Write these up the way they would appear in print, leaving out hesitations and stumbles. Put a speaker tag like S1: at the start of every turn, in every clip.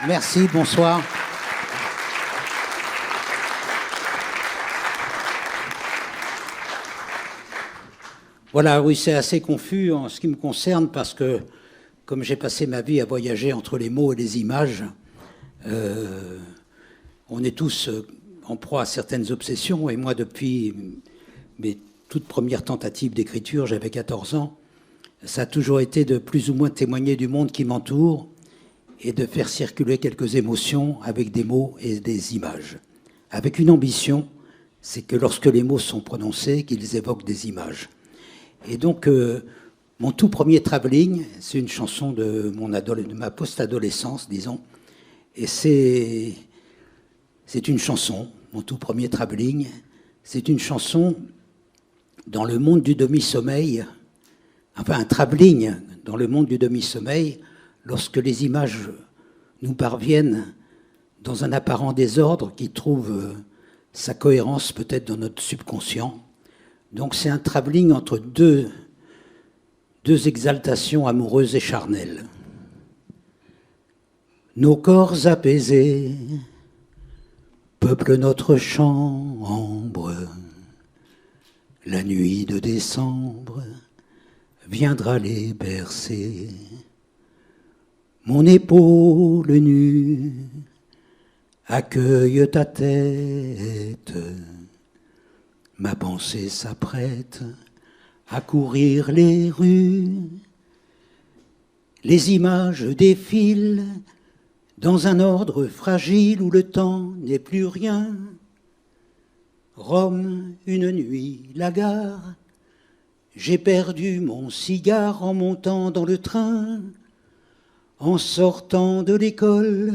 S1: Merci, bonsoir. Voilà, oui, c'est assez confus en ce qui me concerne parce que, comme j'ai passé ma vie à voyager entre les mots et les images, on est tous en proie à certaines obsessions. Et moi, depuis mes toutes premières tentatives d'écriture, j'avais 14 ans, ça a toujours été de plus ou moins témoigner du monde qui m'entoure et de faire circuler quelques émotions avec des mots et des images. Avec une ambition, c'est que lorsque les mots sont prononcés, qu'ils évoquent des images. Et donc, mon tout premier travelling, c'est une chanson de ma post-adolescence, disons. Et c'est une chanson, mon tout premier travelling, c'est une chanson dans le monde du demi-sommeil, enfin un travelling dans le monde du demi-sommeil, lorsque les images nous parviennent dans un apparent désordre qui trouve sa cohérence peut-être dans notre subconscient. Donc c'est un travelling entre deux exaltations amoureuses et charnelles. Nos corps apaisés peuplent notre chambre. La nuit de décembre viendra les bercer. Mon épaule nue accueille ta tête. Ma pensée s'apprête à courir les rues. Les images défilent dans un ordre fragile où le temps n'est plus rien. Rome, une nuit, la gare. J'ai perdu mon cigare en montant dans le train. En sortant de l'école,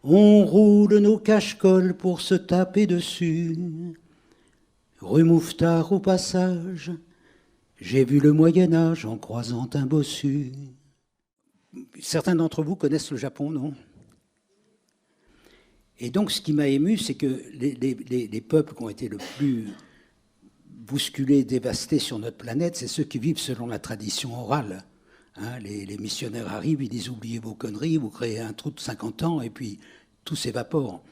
S1: on roule nos cache-cols pour se taper dessus. Rue Mouffetard au passage, j'ai vu le Moyen-Âge en croisant un bossu. Certains d'entre vous connaissent le Japon, non ? Et donc, ce qui m'a ému, c'est que les peuples qui ont été le plus bousculés, dévastés sur notre planète, c'est ceux qui vivent selon la tradition orale. Hein, les missionnaires arrivent, ils disent « oubliez vos conneries, vous créez un trou de 50 ans et puis tout s'évapore ».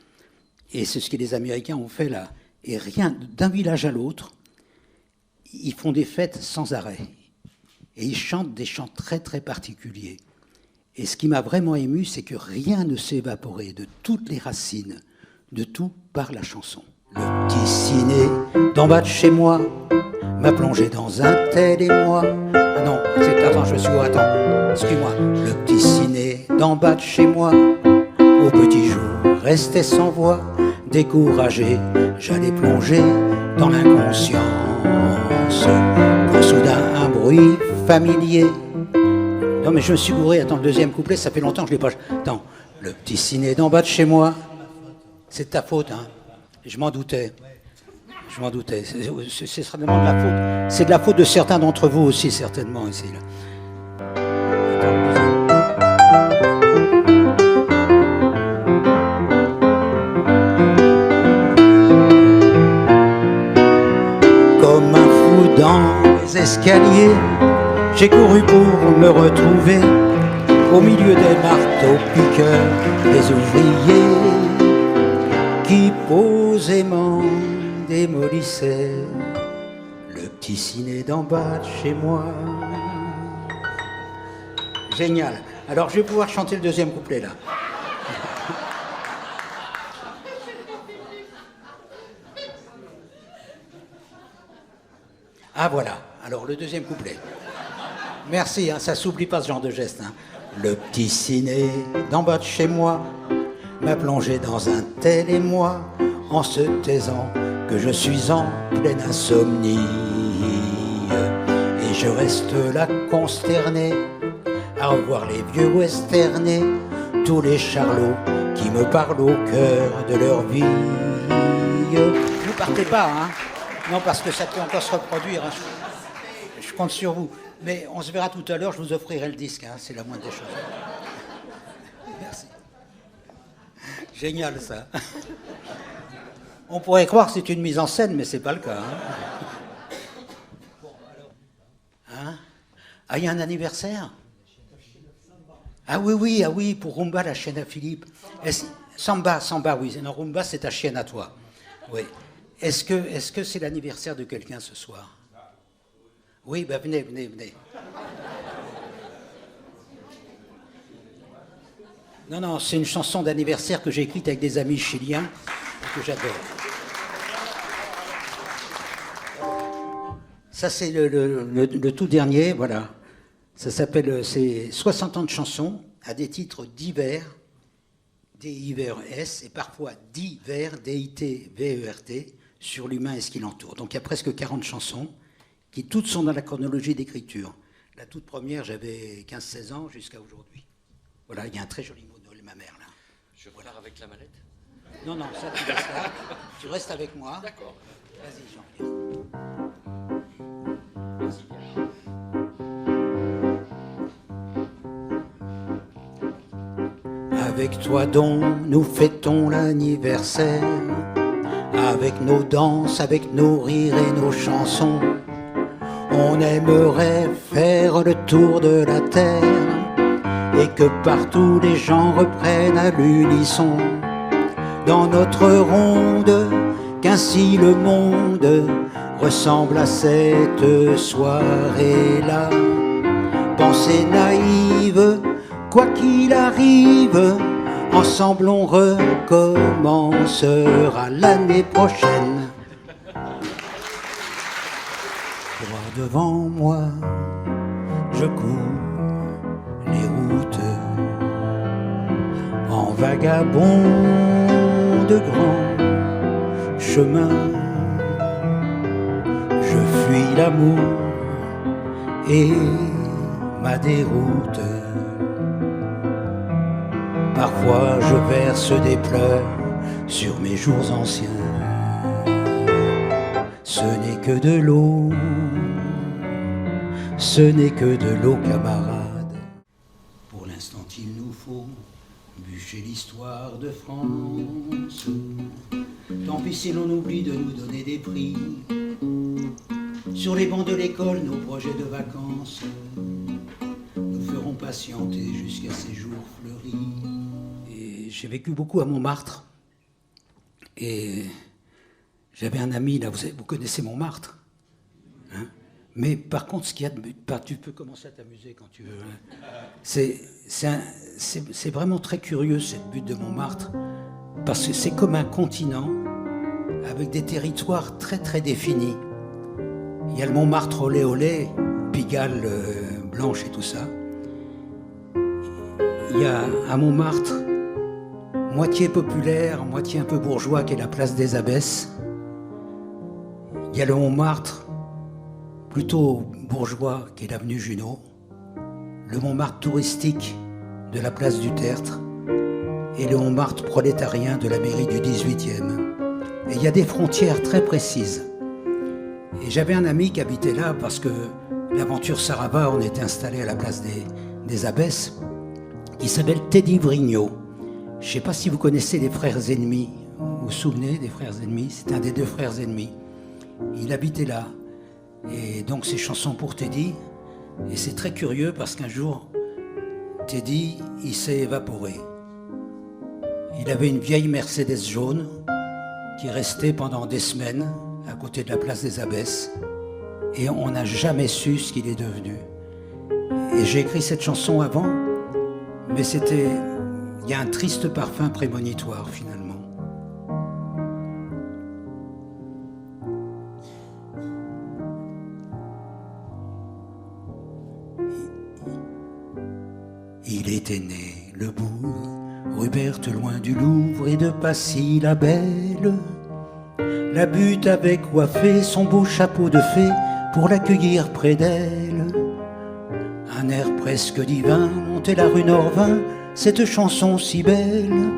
S1: Et c'est ce que les Américains ont fait là. Et rien, d'un village à l'autre, ils font des fêtes sans arrêt. Et ils chantent des chants très très particuliers. Et ce qui m'a vraiment ému, c'est que rien ne s'est évaporé de toutes les racines, de tout par la chanson. Le petit ciné d'en bas de chez moi m'a plongé dans un tel émoi. Ah non, attends, je suis où? Attends, excuse-moi. Le petit ciné d'en bas de chez moi, au petit jour, restait sans voix. Découragé, j'allais plonger dans l'inconscience. Quand soudain un bruit familier. Non mais je me suis bourré, attends, le deuxième couplet, ça fait longtemps que je l'ai pas... Attends, le petit ciné d'en bas de chez moi, c'est de ta faute, hein. Je m'en doutais. Je m'en doutais. C'est certainement de la faute. C'est de la faute de certains d'entre vous aussi, certainement, ici. Là. Comme un fou dans les escaliers, j'ai couru pour me retrouver au milieu des marteaux piqueurs, des ouvriers qui posément démolissaient le petit ciné d'en bas de chez moi. Génial. Alors je vais pouvoir chanter le deuxième couplet là. Ah voilà, alors le deuxième couplet. Merci, hein, ça s'oublie pas ce genre de geste. Hein. Le petit ciné d'en bas de chez moi m'a plongé dans un tel émoi en se taisant que je suis en pleine insomnie. Et je reste là consterné à revoir les vieux westernés, tous les charlots qui me parlent au cœur de leur vie. Ne partez pas, hein. Non, parce que ça peut encore se reproduire. Hein. Je compte sur vous. Mais on se verra tout à l'heure, je vous offrirai le disque, hein, c'est la moindre des choses. Merci. Génial, ça. On pourrait croire que c'est une mise en scène, mais c'est pas le cas. Hein. Hein? Ah, il y a un anniversaire? Ah oui, oui, ah oui, pour Rumba, la chienne à Philippe. Samba, Samba, oui. Non, Rumba, c'est ta chienne à toi. Oui. Est-ce que c'est l'anniversaire de quelqu'un ce soir? Oui, ben venez, venez, venez. Non, non, c'est une chanson d'anniversaire que j'ai écrite avec des amis chiliens que j'adore. Ça, c'est le tout dernier, voilà. Ça s'appelle, c'est 60 ans de chansons à des titres divers, D-I-V-E-R-S, et parfois divers, D-I-T-V-E-R-T, sur l'humain et ce qui l'entoure. Donc il y a presque 40 chansons qui toutes sont dans la chronologie d'écriture. La toute première, j'avais 15-16 ans jusqu'à aujourd'hui. Voilà, il y a un très joli mot de Noël, ma mère, là.
S2: Je repars avec la mallette?
S1: Non, non, ça tu restes là. Tu restes avec moi.
S2: D'accord.
S1: Vas-y, Jean-Pierre.
S2: Merci.
S1: Avec toi donc nous fêtons l'anniversaire, avec nos danses, avec nos rires et nos chansons. On aimerait faire le tour de la terre et que partout les gens reprennent à l'unisson dans notre ronde, qu'ainsi le monde ressemble à cette soirée-là. Pensée naïve, quoi qu'il arrive, ensemble on recommencera l'année prochaine. Droit devant moi, je cours les routes en vagabond de grands chemins. Je fuis l'amour et ma déroute. Parfois je verse des pleurs sur mes jours anciens. Ce n'est que de l'eau, ce n'est que de l'eau, camarade. Pour l'instant il nous faut bûcher l'histoire de France. Tant pis si l'on oublie de nous donner des prix. Sur les bancs de l'école, nos projets de vacances nous feront patienter jusqu'à ces jours fleuris. Et j'ai vécu beaucoup à Montmartre. Et j'avais un ami, là, vous connaissez Montmartre, hein? Mais par contre, ce qu'il y a tu peux commencer à t'amuser quand tu veux. C'est vraiment très curieux, cette butte de Montmartre, parce que c'est comme un continent avec des territoires très très définis. Il y a le Montmartre olé olé, Pigalle blanche et tout ça. Il y a à Montmartre, moitié populaire, moitié un peu bourgeois, qui est la place des Abbesses. Il y a le Montmartre, plutôt bourgeois, qui est l'avenue Junot. Le Montmartre touristique de la place du Tertre. Et le Montmartre prolétarien de la mairie du 18e. Et il y a des frontières très précises. Et j'avais un ami qui habitait là parce que l'aventure Sarava, on était installé à la place des Abbesses, qui s'appelle Teddy Vrignot. Je ne sais pas si vous connaissez les frères ennemis. Vous vous souvenez des frères ennemis? C'est un des deux frères ennemis. Il habitait là. Et donc ces chansons pour Teddy. Et c'est très curieux parce qu'un jour, Teddy, il s'est évaporé. Il avait une vieille Mercedes jaune qui restait pendant des semaines à côté de la place des Abbesses. Et on n'a jamais su ce qu'il est devenu. Et j'ai écrit cette chanson avant, mais il y a un triste parfum prémonitoire finalement. Il était né le bourg, rue Berthe, loin du Louvre et de Passy la belle. La butte avait coiffé son beau chapeau de fée pour l'accueillir près d'elle. Un air presque divin montait la rue Norvin, cette chanson si belle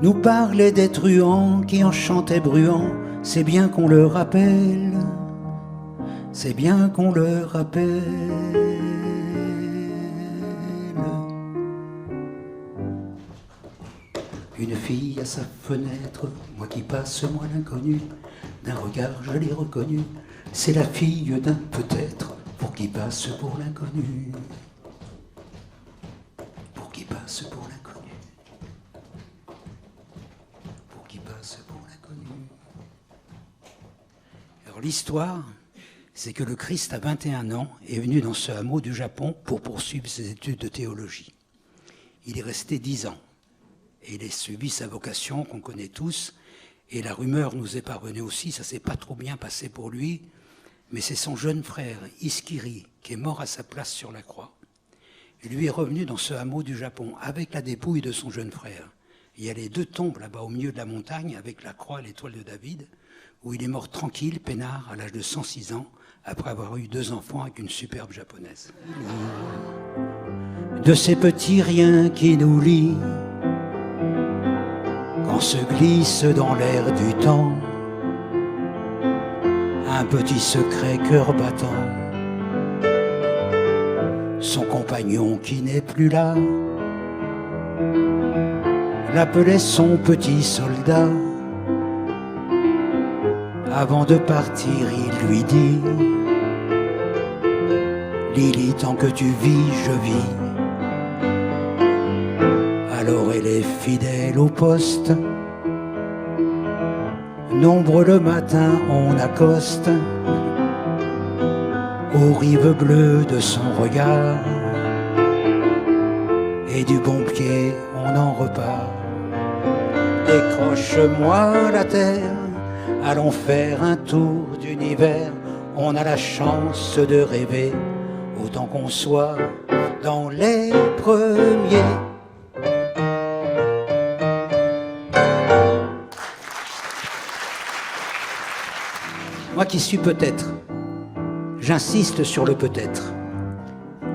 S1: nous parlait des truands qui en chantaient bruant. C'est bien qu'on le rappelle, c'est bien qu'on le rappelle. Une fille à sa fenêtre, moi qui passe, moi l'inconnu, d'un regard je l'ai reconnue, c'est la fille d'un peut-être, pour qui passe pour l'inconnu. l'inconnu. Pour qui passe pour l'inconnu. Alors l'histoire, c'est que le Christ, à 21 ans, est venu dans ce hameau du Japon pour poursuivre ses études de théologie. Il est resté 10 ans. Et il a suivi sa vocation qu'on connaît tous. Et la rumeur nous est parvenue aussi, ça ne s'est pas trop bien passé pour lui, mais c'est son jeune frère, Iskiri, qui est mort à sa place sur la croix. Il lui est revenu dans ce hameau du Japon, avec la dépouille de son jeune frère. Il y a les 2 tombes là-bas au milieu de la montagne, avec la croix et l'étoile de David, où il est mort tranquille, peinard, à l'âge de 106 ans, après avoir eu 2 enfants avec une superbe japonaise. De ces petits riens qui nous lient, quand se glisse dans l'air du temps un petit secret cœur battant, son compagnon qui n'est plus là l'appelait son petit soldat. Avant de partir, il lui dit: Lily, tant que tu vis, je vis. Alors elle est fidèle au poste. Nombreux le matin, on accoste aux rives bleues de son regard, et du bon pied, on en repart. Décroche-moi la terre, allons faire un tour d'univers. On a la chance de rêver, autant qu'on soit dans les premiers. Moi qui suis peut-être, j'insiste sur le peut-être.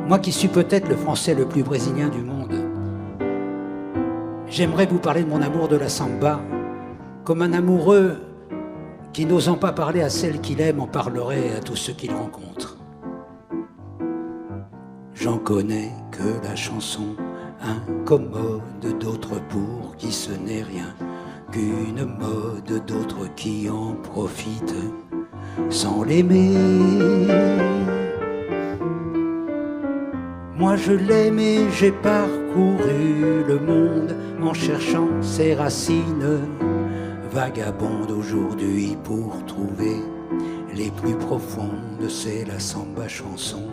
S1: Moi qui suis peut-être le Français le plus brésilien du monde, j'aimerais vous parler de mon amour de la samba, comme un amoureux qui, n'osant pas parler à celle qu'il aime, en parlerait à tous ceux qu'il rencontre. J'en connais que la chanson incommode, d'autres pour qui ce n'est rien qu'une mode, d'autres qui en profitent sans l'aimer. Moi je l'aime et j'ai parcouru le monde en cherchant ses racines vagabondes aujourd'hui pour trouver les plus profondes. C'est la samba chanson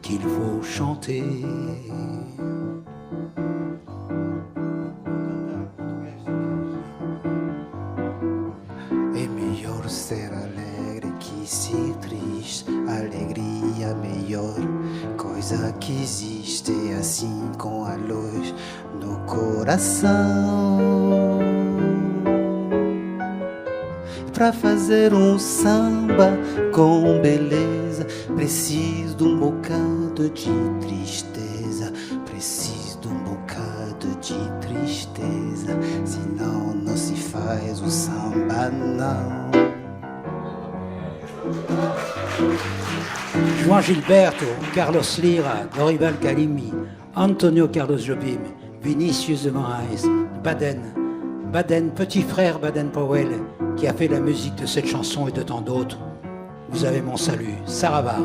S1: qu'il faut chanter.
S3: É melhor ser alegre que ser triste. Alegria, melhor coisa que existe. Assim com a luz no coração. Pra fazer samba com beleza, preciso de bocado de tristeza. Preciso de bocado de tristeza. Senão não se faz samba, não.
S1: João Gilberto, Carlos Lira, Dorival Caymmi, Antonio Carlos Jobim, Vinicius de Moraes, Baden, petit frère Baden-Powell, qui a fait la musique de cette chanson et de tant d'autres. Vous avez mon salut, Sarava.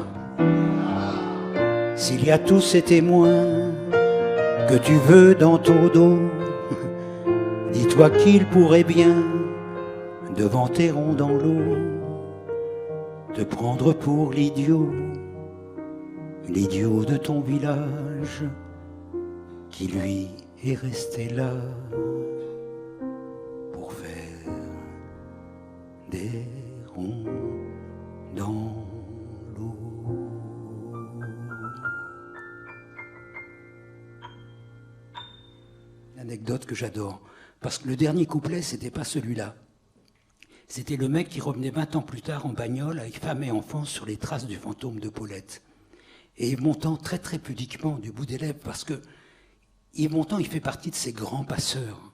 S1: S'il y a tous ces témoins que tu veux dans ton dos, dis-toi qu'il pourrait bien, devant tes ronds dans l'eau, te prendre pour l'idiot de ton village, qui lui est resté là pour faire des ronds dans l'eau. L'anecdote que j'adore, parce que le dernier couplet, c'était pas celui-là. C'était le mec qui revenait 20 ans plus tard en bagnole avec femme et enfants sur les traces du fantôme de Paulette. Et Yves Montand, très très pudiquement, du bout des lèvres, parce que Yves Montand, il fait partie de ces grands passeurs.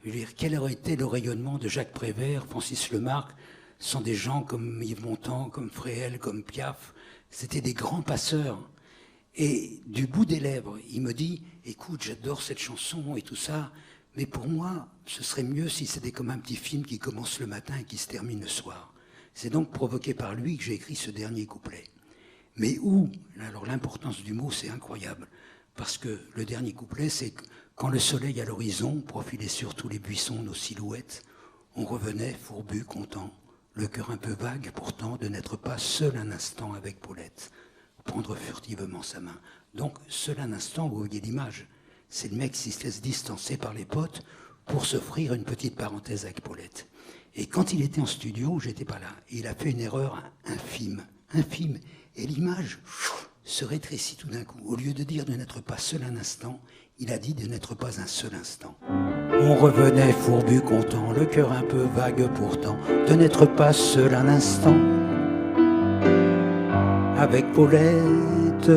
S1: Je veux dire, quel aurait été le rayonnement de Jacques Prévert, Francis Lemarque? Ce sont des gens comme Yves Montand, comme Fréhel, comme Piaf. C'était des grands passeurs. Et du bout des lèvres, il me dit, écoute, j'adore cette chanson et tout ça, mais pour moi, ce serait mieux si c'était comme un petit film qui commence le matin et qui se termine le soir. C'est donc provoqué par lui que j'ai écrit ce dernier couplet. Mais où? Alors l'importance du mot, c'est incroyable. Parce que le dernier couplet, c'est Quand le soleil à l'horizon profilait sur tous les buissons nos silhouettes, on revenait fourbu, content, le cœur un peu vague pourtant de n'être pas seul un instant avec Paulette, prendre furtivement sa main. Donc, seul un instant, vous voyez l'image, c'est le mec qui se laisse distancer par les potes pour s'offrir une petite parenthèse avec Paulette. Et quand il était en studio, j'étais pas là, il a fait une erreur infime, et l'image se rétrécit tout d'un coup. Au lieu de dire de n'être pas seul un instant, il a dit de n'être pas un seul instant. On revenait fourbu, content, le cœur un peu vague pourtant, de n'être pas seul un instant avec Paulette.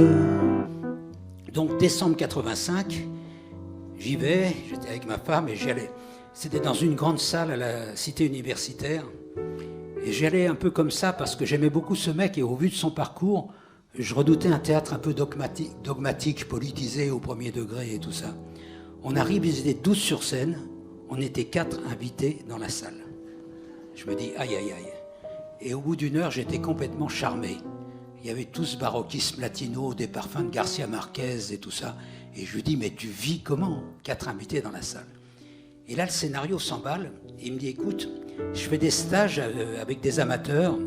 S1: Donc décembre 85, j'y vais, j'étais avec ma femme et j'y allais. C'était dans une grande salle à la cité universitaire. Et j'y allais un peu comme ça parce que j'aimais beaucoup ce mec et au vu de son parcours, je redoutais un théâtre un peu dogmatique, politisé au premier degré et tout ça. On arrive, ils étaient 12 sur scène, on était 4 invités dans la salle. Je me dis, aïe, aïe, aïe. Et au bout d'une heure, j'étais complètement charmé. Il y avait tout ce baroquisme latino, des parfums de Garcia Marquez et tout ça. Et je lui dis, mais tu vis comment? 4 invités dans la salle. Et là, le scénario s'emballe. Et il me dit, écoute, je fais des stages avec des amateurs.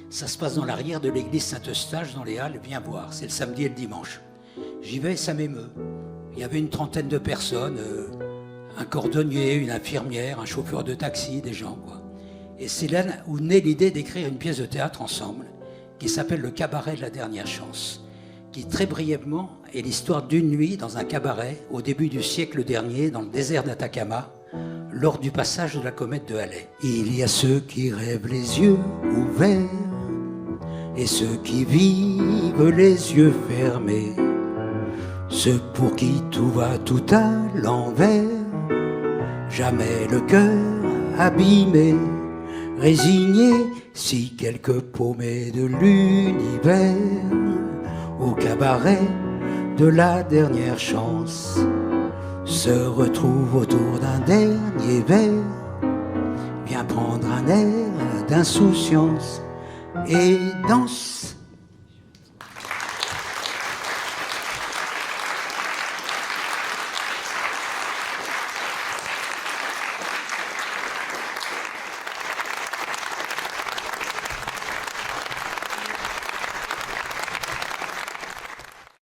S1: Ça se passe dans l'arrière de l'église Saint-Eustache, dans les Halles. Viens voir, c'est le samedi et le dimanche. J'y vais, ça m'émeut. Il y avait une trentaine de personnes, un cordonnier, une infirmière, un chauffeur de taxi, des gens, quoi. Et c'est là où naît l'idée d'écrire une pièce de théâtre ensemble, qui s'appelle Le Cabaret de la dernière chance, qui très brièvement est l'histoire d'une nuit dans un cabaret au début du siècle dernier, dans le désert d'Atacama, lors du passage de la comète de Halley. Il y a ceux qui rêvent les yeux ouverts et ceux qui vivent les yeux fermés, ceux pour qui tout va tout à l'envers, jamais le cœur abîmé, résigné, si quelques paumés de l'univers, au cabaret de la dernière chance, se retrouvent autour d'un dernier verre, viens prendre un air d'insouciance et danse.